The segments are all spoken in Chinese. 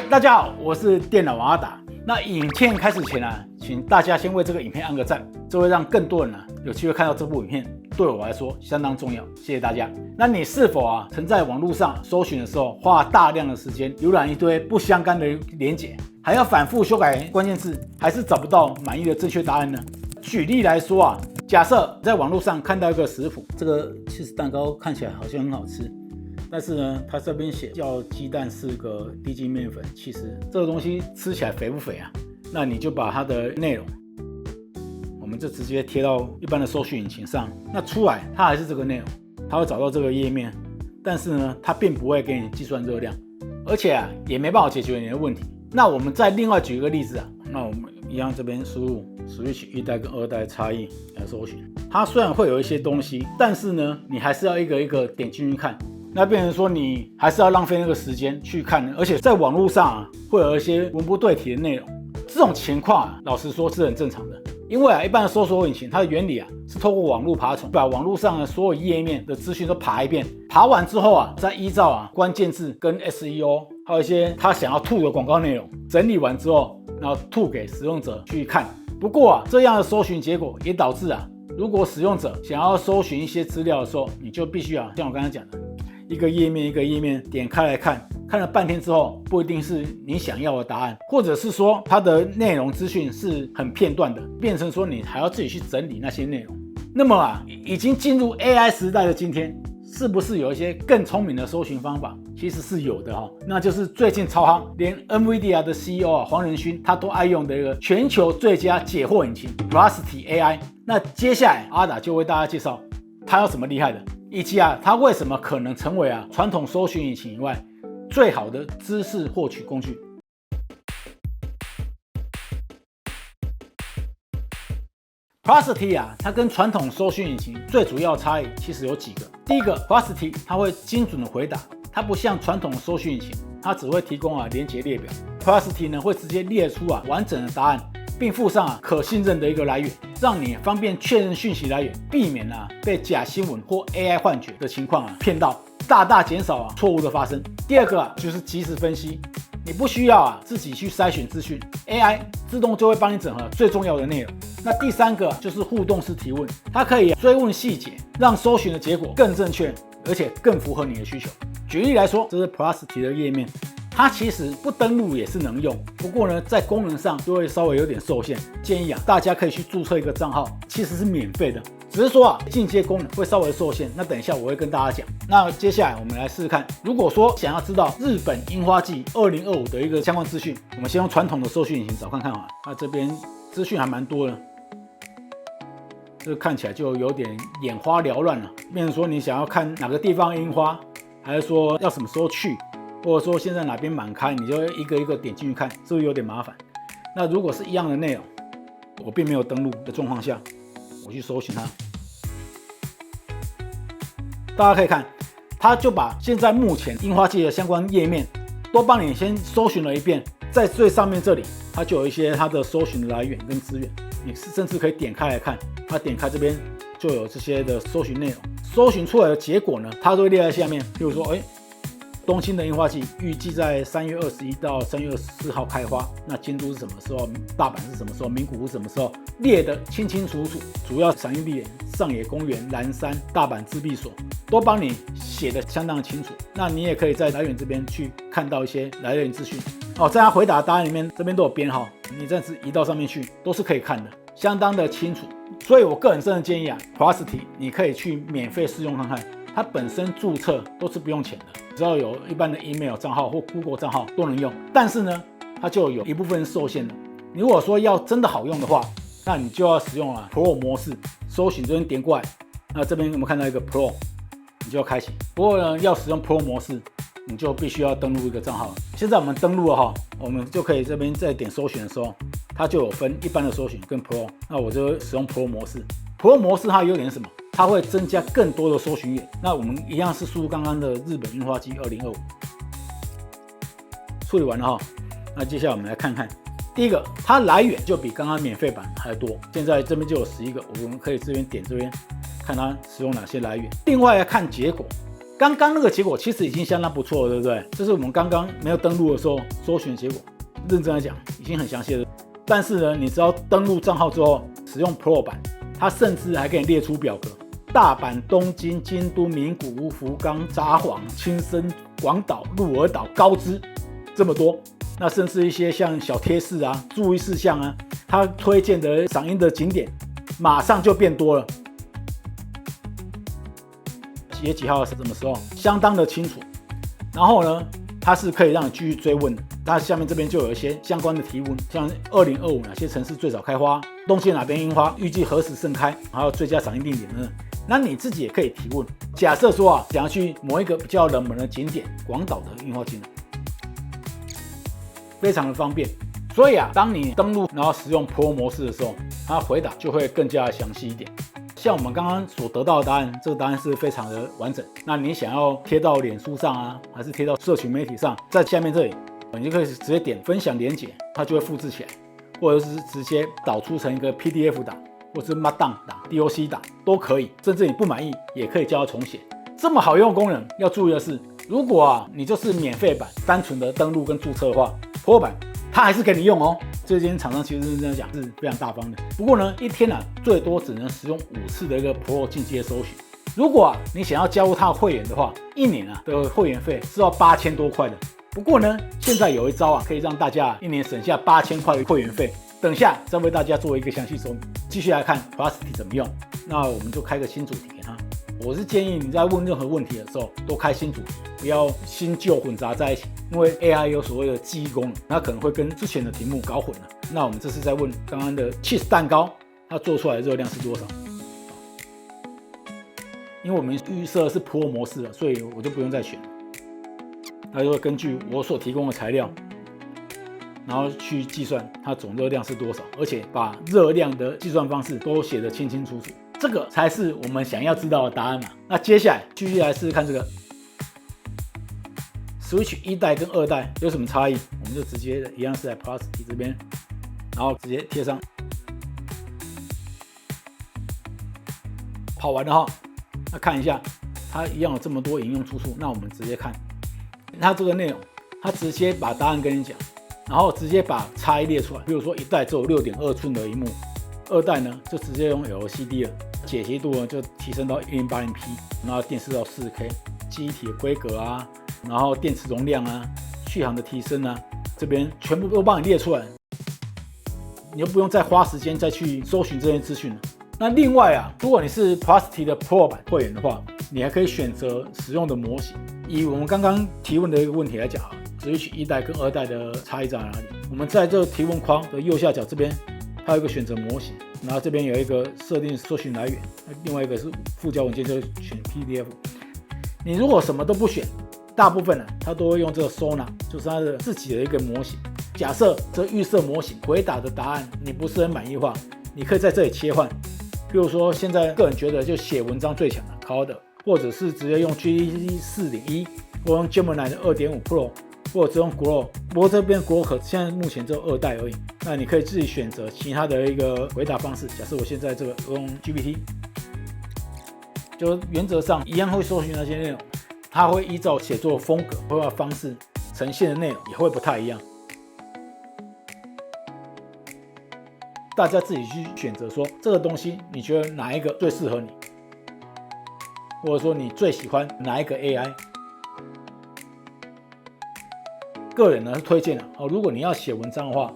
大家好，我是电脑王阿达。那影片开始前请大家先为这个影片按个赞，这会让更多人有机会看到这部影片，对我来说相当重要。谢谢大家。那你是否曾在网络上搜寻的时候花大量的时间浏览一堆不相干的连结，还要反复修改关键字，还是找不到满意的正确答案呢？举例来说假设在网络上看到一个食谱，这个cheese蛋糕看起来好像很好吃。但是呢，它这边写叫鸡蛋4个低筋面粉，其实这个东西吃起来肥不肥啊？那你就把它的内容，我们就直接贴到一般的搜寻引擎上，那出来它还是这个内容，它会找到这个页面，但是呢，它并不会给你计算热量，而且也没办法解决你的问题。那我们再另外举一个例子那我们一样这边输入 Switch 1代跟2代差异来搜寻，它虽然会有一些东西，但是呢，你还是要一个一个点进去看。那变成说你还是要浪费那个时间去看，而且在网络上会有一些文不对题的内容，这种情况老实说是很正常的。因为一般的搜索引擎它的原理是透过网络爬虫，把网络上的所有页面的资讯都爬一遍，爬完之后再依照关键字跟 SEO 还有一些他想要吐的广告内容整理完之后，然后吐给使用者去看。不过这样的搜寻结果也导致如果使用者想要搜寻一些资料的时候，你就必须像我刚才讲的，一个页面一个页面点开来看，看了半天之后，不一定是你想要的答案，或者是说它的内容资讯是很片段的，变成说你还要自己去整理那些内容。那么已经进入 AI 时代的今天，是不是有一些更聪明的搜寻方法？其实是有的那就是最近超夯，连 NVIDIA 的 CEO 黄仁勋他都爱用的一个全球最佳解惑引擎 Perplexity AI。那接下来阿达就为大家介绍它有什么厉害的，以及它为什么可能成为传统搜寻引擎以外最好的知识获取工具。Perplexity 它跟传统搜寻引擎最主要的差异其实有几个。第一个 ，Perplexity 它会精准的回答，它不像传统搜寻引擎，它只会提供连结列表。Perplexity 呢会直接列出完整的答案，并附上可信任的一个来源，让你方便确认讯息来源，避免被假新闻或 AI 幻觉的情况骗到，大大减少错误的发生。第二个就是即时分析，你不需要自己去筛选资讯 ，AI 自动就会帮你整合最重要的内容。那第三个就是互动式提问，它可以追问细节，让搜寻的结果更正确，而且更符合你的需求。举例来说，这是 Perplexity 的页面。它其实不登录也是能用，不过呢，在功能上就会稍微有点受限。建议大家可以去注册一个账号，其实是免费的，只是说进阶功能会稍微受限。那等一下我会跟大家讲。那接下来我们来试试看，如果说想要知道日本樱花季2025的一个相关资讯，我们先用传统的搜寻引擎找看看那这边资讯还蛮多的，这看起来就有点眼花缭乱了。变成说你想要看哪个地方樱花，还是说要什么时候去？或者说现在哪边满开，你就一个一个点进去看，是不是有点麻烦？那如果是一样的内容，我并没有登录的状况下，我去搜寻它，大家可以看，它就把现在目前樱花季的相关页面都帮你先搜寻了一遍，在最上面这里，它就有一些它的搜寻的来源跟资源，你甚至可以点开来看，它点开这边就有这些的搜寻内容，搜寻出来的结果呢，它都会列在下面，譬如说，东京的樱花季预计在3月21到3月24号开花，那京都是什么时候？大阪是什么时候？名古屋是什么时候？列得清清楚楚，主要赏樱地点上野公园、蓝山、大阪自闭所都帮你写得相当清楚。那你也可以在来源这边去看到一些来源资讯在他回答答案里面，这边都有编号，你这样子移到上面去都是可以看的，相当的清楚。所以我个人真的建议Perplexity 你可以去免费试用看看，它本身注册都是不用钱的，只要有一般的 email 账号或 Google 账号都能用。但是呢，它就有一部分受限的。你如果说要真的好用的话，那你就要使用Pro 模式，搜寻这边点过来，那这边有没有看到一个 Pro， 你就要开启。不过呢，要使用 Pro 模式，你就必须要登录一个账号。现在我们登录了我们就可以这边在点搜寻的时候，它就有分一般的搜寻跟 Pro， 那我就使用 Pro 模式。Pro 模式它有点什么？它会增加更多的搜寻源。那我们一样是输入刚刚的日本樱花季2025，处理完了那接下来我们来看看，第一个，它来源就比刚刚免费版还多，现在这边就有11个，我们可以这边点这边看它使用哪些来源。另外来看结果，刚刚那个结果其实已经相当不错了，对不对？这是我们刚刚没有登录的时候搜寻结果，认真来讲已经很详细了。但是呢，你只要登录账号之后，使用 Pro 版，它甚至还给你列出表格，大阪、东京、京都、名古屋、福冈、札幌、青森、广岛、鹿儿岛、高知，这么多。那甚至一些像小贴士啊、注意事项啊，它推荐的赏樱的景点，马上就变多了。几月几号什么时候，相当的清楚。然后呢，它是可以让你继续追问的。它下面这边就有一些相关的提问，像2025哪些城市最早开花，东京哪边樱花预计何时盛开，还有最佳赏樱地点呢？那你自己也可以提问。假设说啊，想要去某一个比较冷门的景点，广岛的樱花季，非常的方便。所以啊，当你登录然后使用 Pro 模式的时候，它回答就会更加详细一点。像我们刚刚所得到的答案，这个答案是非常的完整。那你想要贴到脸书上啊，还是贴到社群媒体上，在下面这里，你就可以直接点分享连结，它就会复制起来，或者是直接导出成一个 PDF 档，或是 Markdown 档、DOC 档都可以。甚至你不满意，也可以叫它重写。这么好用的功能，要注意的是，如果啊你就是免费版，单纯的登录跟注册的话 ，Pro 版它还是给你用哦。这间厂商其实是这样讲，是非常大方的。不过呢，一天啊最多只能使用5次的一个 Pro 进阶搜寻。如果啊你想要加入它的会员的话，一年啊的会员费是要8000多块的。不过呢，现在有一招啊，可以让大家一年省下8000块的会员费。等下再为大家做一个详细说明。继续来看 Plusty 怎么用。那我们就开个新主题给他。我是建议你在问任何问题的时候都开新主题，不要新旧混杂在一起，因为 AI 有所谓的记忆功能，它可能会跟之前的题目搞混了。那我们这次在问刚刚的 cheese 蛋糕，它做出来的热量是多少？因为我们预设是 Pro 模式了，所以我就不用再选了。它就会根据我所提供的材料，然后去计算它总热量是多少，而且把热量的计算方式都写得清清楚楚。这个才是我们想要知道的答案嘛。那接下来继续来试试看这个 Switch 1代跟2代有什么差异，我们就直接一样是在 Plusty 这边，然后直接贴上。跑完了哈，那看一下它一样有这么多引用出处，那我们直接看它这个内容，它直接把答案跟你讲，然后直接把差异列出来。比如说1代只有 6.2 寸的萤幕，2代呢就直接用 LCD 了。解析度呢就提升到 1080p， 然后电视到 4K， 记忆体的规格啊，然后电池容量啊，续航的提升啊，这边全部都帮你列出来，你就不用再花时间再去搜寻这些资讯了。那另外啊，如果你是 Plusty 的 Pro 版会员的话，你还可以选择使用的模型。以我们刚刚提问的一个问题来讲啊，Switch 1代跟2代的差异在哪里？我们在这个提问框的右下角这边，它有一个选择模型。然后这边有一个设定搜寻来源，另外一个是附交文件，就是选 PDF。你如果什么都不选，大部分呢，它都会用这个 Sona， 就是它的自己的一个模型。假设这预设模型回答的答案你不是很满意的话，你可以在这里切换。比如说现在个人觉得就写文章最强的 Claude， 或者是直接用 GPT 4.1， 或用 Gemini 的 2.5 Pro。或者只用 Grow， 不过这边 Grow 现在目前只有2代而已。那你可以自己选择其他的一个回答方式。假设我现在这个用 GPT， 就原则上一样会搜寻那些内容，它会依照写作风格、绘画方式呈现的内容也会不太一样。大家自己去选择说这个东西你觉得哪一个最适合你，或者说你最喜欢哪一个 AI。个人呢是推荐的哦，如果你要写文章的话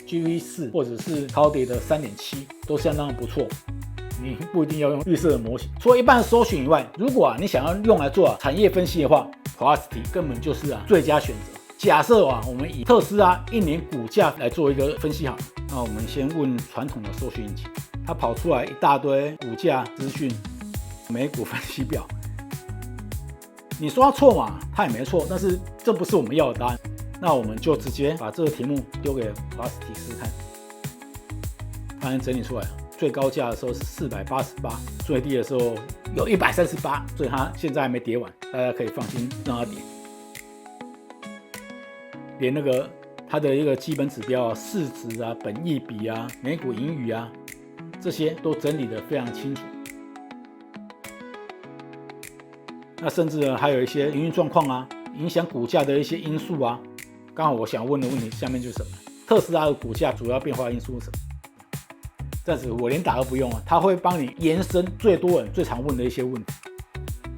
，GPT 4或者是 Claude 的 3.7 都相当不错。你不一定要用预设的模型。除了一般的搜寻以外，如果你想要用来做产业分析的话 ，Plusty 根本就是最佳选择。假设我们以特斯拉1年股价来做一个分析好，那我们先问传统的搜寻引擎，它跑出来一大堆股价资讯、美股分析表。你说它错嘛？它也没错，但是这不是我们要的答案。那我们就直接把这个题目丢给 Plusty 试试看。发现整理出来，最高价的时候是488，最低的时候有138，所以它现在还没跌完，大家可以放心让它跌。连那个它的一个基本指标啊、市值啊、本益比啊、每股盈余啊，这些都整理得非常清楚。那甚至呢还有一些营运状况啊，影响股价的一些因素啊。刚好我想问的问题下面就是什么？特斯拉的股价主要变化因素是什么？这样子我连打都不用啊，它会帮你延伸最多人最常问的一些问题。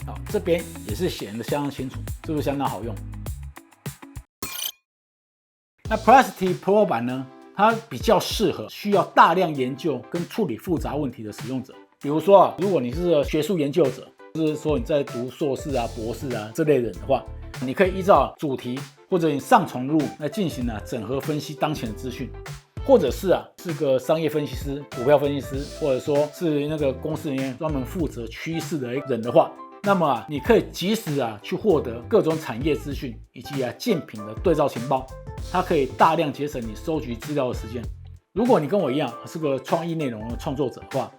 好，这边也是显得相当清楚，是不是相当好用？那 Plasty Pro 版呢，它比较适合需要大量研究跟处理复杂问题的使用者。比如说啊，如果你是学术研究者，就是说你在读硕士啊、博士啊这类人的话，你可以依照主题或者你上传入来进行整合分析当前的资讯。或者是是个商业分析师、股票分析师，或者说是那个公司里面专门负责趋势的人的话，那么你可以及时去获得各种产业资讯以及竞品的对照情报，它可以大量节省你收集资料的时间。如果你跟我一样是个创意内容的创作者的话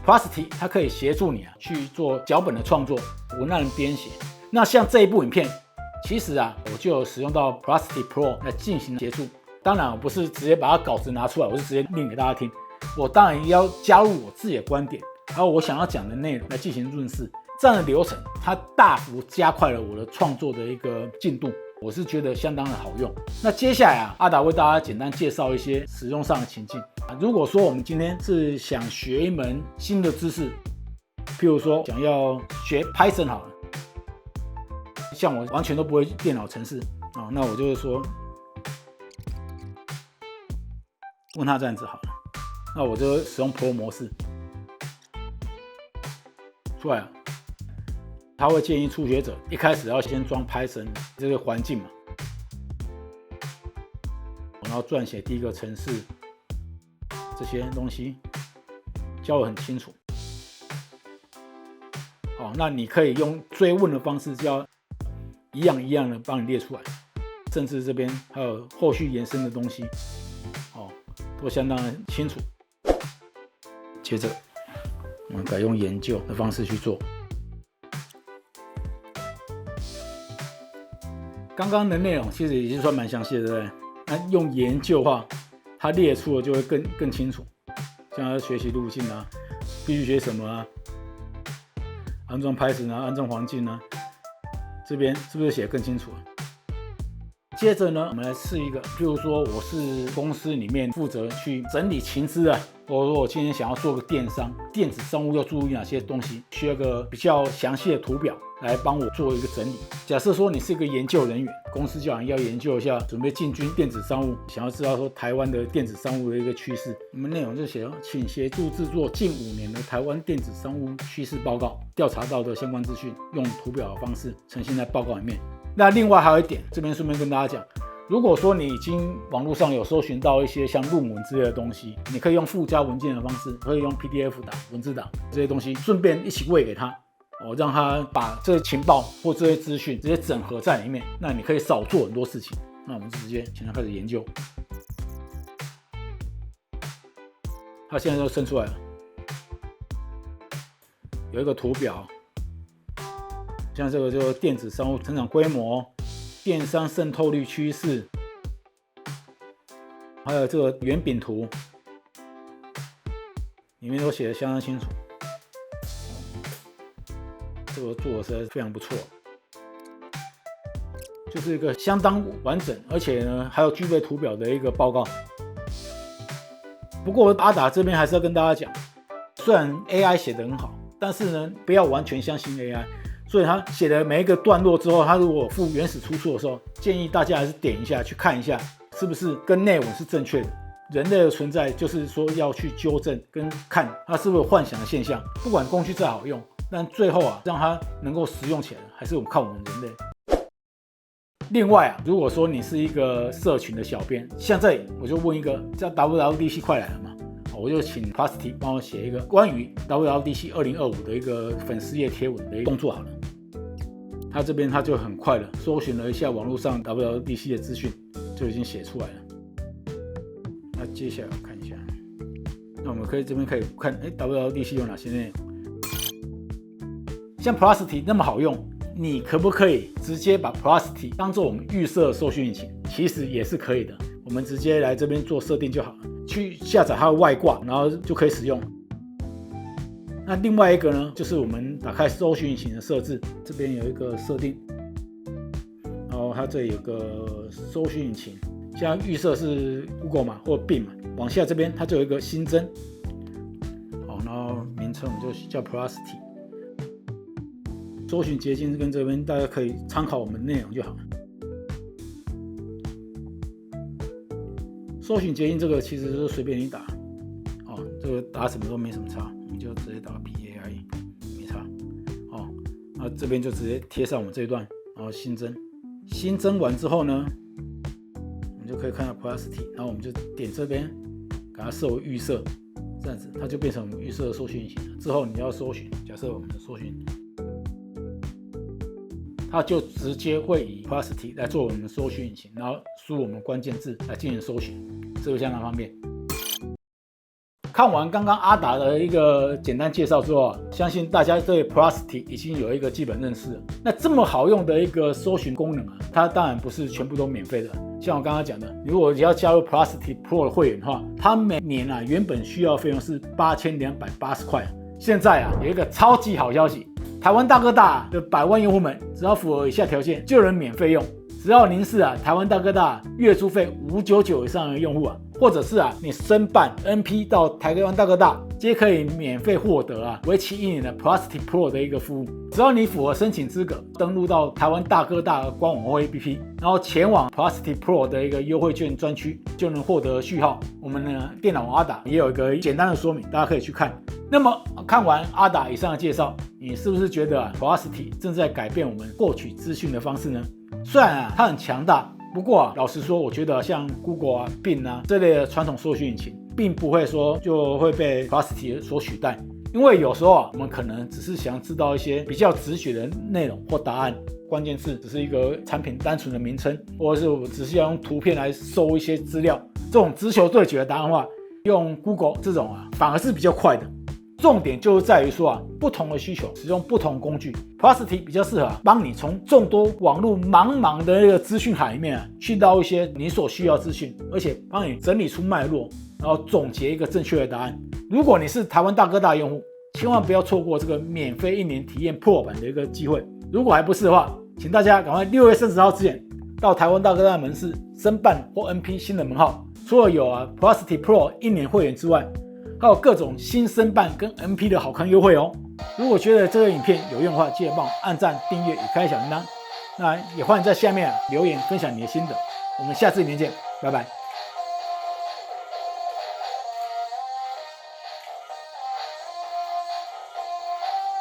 ，Plasty 它可以协助你去做脚本的创作、文案编写。那像这一部影片，其实我就有使用到 Plasty Pro 来进行协助。当然，我不是直接把它稿子拿出来，我是直接念给大家听。我当然要加入我自己的观点，还有我想要讲的内容来进行润饰。这样的流程，它大幅加快了我的创作的一个进度，我是觉得相当的好用。那接下来阿达为大家简单介绍一些使用上的情境。如果说我们今天是想学一门新的知识，譬如说想要学 Python 好了，像我完全都不会电脑程式那我就是说。问他这样子好了，那我就使用 Pro 模式出来了。他会建议初学者一开始要先装 Python 这个环境嘛，然后撰写第一个程式，这些东西教得很清楚。那你可以用追问的方式，就要一样一样的帮你列出来，甚至这边还有后续延伸的东西。都相当的清楚。接着，我们改用研究的方式去做。刚刚的内容其实已经算蛮详细的，对不对？那用研究的话，它列出的就会更清楚。像它学习路径必须学什么安装 Python 安装环境这边是不是写得更清楚了？接着呢，我们来试一个，譬如说我是公司里面负责去整理情资或者说我今天想要做个电商，电子商务要注意哪些东西，需要个比较详细的图表来帮我做一个整理。假设说你是一个研究人员，公司叫你要研究一下，准备进军电子商务，想要知道说台湾的电子商务的一个趋势，我们内容就写请协助制作近5年的台湾电子商务趋势报告，调查到的相关资讯，用图表的方式呈现在报告里面。那另外还有一点，这边顺便跟大家讲，如果说你已经网络上有搜寻到一些像论文之类的东西，你可以用附加文件的方式，可以用 PDF 档、文字档这些东西，顺便一起喂给他，让他把这些情报或这些资讯直接整合在里面，那你可以少做很多事情。那我们直接请他开始研究，他现在就生出来了，有一个图表。像这个就是电子商务成长规模、电商渗透率趋势，还有这个圆饼图，里面都写得相当清楚。这个做的实在是非常不错，就是一个相当完整，而且呢还有具备图表的一个报告。不过阿达这边还是要跟大家讲，虽然 AI 写得很好，但是呢不要完全相信 AI。所以他写的每一个段落之后，他如果附原始出处的时候，建议大家还是点一下去看一下，是不是跟内文是正确的。人类的存在就是说要去纠正跟看它是不是有幻想的现象。不管工具再好用，但最后让它能够实用起来，还是靠我们人类。另外如果说你是一个社群的小编，像这里我就问一个，叫 WWDC 快来了嘛，我就请 Plasty 帮我写一个关于 WWDC 2025的一个粉丝页贴文的一个动作好了。他这边他就很快的搜寻了一下网络上 WWDC 的资讯，就已经写出来了。那接下来我看一下，那我们这边可以看WWDC 有哪些内容。像 Plasty 那么好用，你可不可以直接把 Plasty 当做我们预设搜寻引擎？其实也是可以的，我们直接来这边做设定就好了，去下载它的外挂，然后就可以使用。那另外一个呢，就是我们打开搜寻引擎的设置，这边有一个设定，然后它这里有个搜寻引擎，现在预设是 Google 嘛或 Bing 嘛，往下这边它就有一个新增，好，然后名称我们就叫 Plusty。搜寻捷径跟这边大家可以参考我们内容就好了。搜寻捷径这个其实就是随便你打，哦，这个打什么都没什么差，你就直接打 PAI 没差，哦，那这边就直接贴上我们这一段，然后新增，新增完之后呢，我们就可以看到 Plusty， 然后我们就点这边，给它设为预设，这样子它就变成我们预设的搜寻引擎了。之后你要搜寻，假设我们的搜寻。它就直接会以 Plusty 来做我们的搜寻引擎，然后输入我们关键字来进行搜寻，这个相当方便。看完刚刚阿达的一个简单介绍之后，相信大家对 Plusty 已经有一个基本认识了。那这么好用的一个搜寻功能啊，它当然不是全部都免费的。像我刚刚讲的，如果要加入 Plusty Pro 的会员的话，它每年啊原本需要费用是8280块，现在啊有一个超级好消息。台湾大哥大的100万用户们，只要符合以下条件，就能免费用。只要您是台湾大哥大月租费599以上的用户或者是你申办 NP 到台湾大哥大，皆可以免费获得为期1年的 Plusty Pro 的一个服务。只要你符合申请资格，登录到台湾大哥大的官网或 APP， 然后前往 Plusty Pro 的一个优惠券专区，就能获得序号。我们呢电脑阿达也有一个简单的说明，大家可以去看。那么看完阿达以上的介绍，你是不是觉得Plusty 正在改变我们获取资讯的方式呢？虽然它很强大，不过老实说，我觉得像 Google Bing 这类的传统搜寻引擎，并不会说就会被 Plusty 所取代。因为有时候我们可能只是想知道一些比较直觉的内容或答案，关键字只是一个产品单纯的名称，或者是我只是要用图片来搜一些资料，这种直球对决的答案的话，用 Google 这种反而是比较快的。重点就是在于说不同的需求使用不同工具 ，Plusty 比较适合帮你从众多网络茫茫的那个资讯海里面去到一些你所需要资讯，而且帮你整理出脉络，然后总结一个正确的答案。如果你是台湾大哥大的用户，千万不要错过这个免费1年体验 Pro 版的一个机会。如果还不是的话，请大家赶快6月30号之前到台湾大哥大门市申办或 NP 新的门号。除了有Plusty Pro 1年会员之外，还有各种新申办跟 NP 的好康优惠哦。如果觉得这个影片有用的话，记得帮我按赞、订阅与开小铃铛。那也欢迎在下面留言分享你的心得。我们下次影片见，拜拜。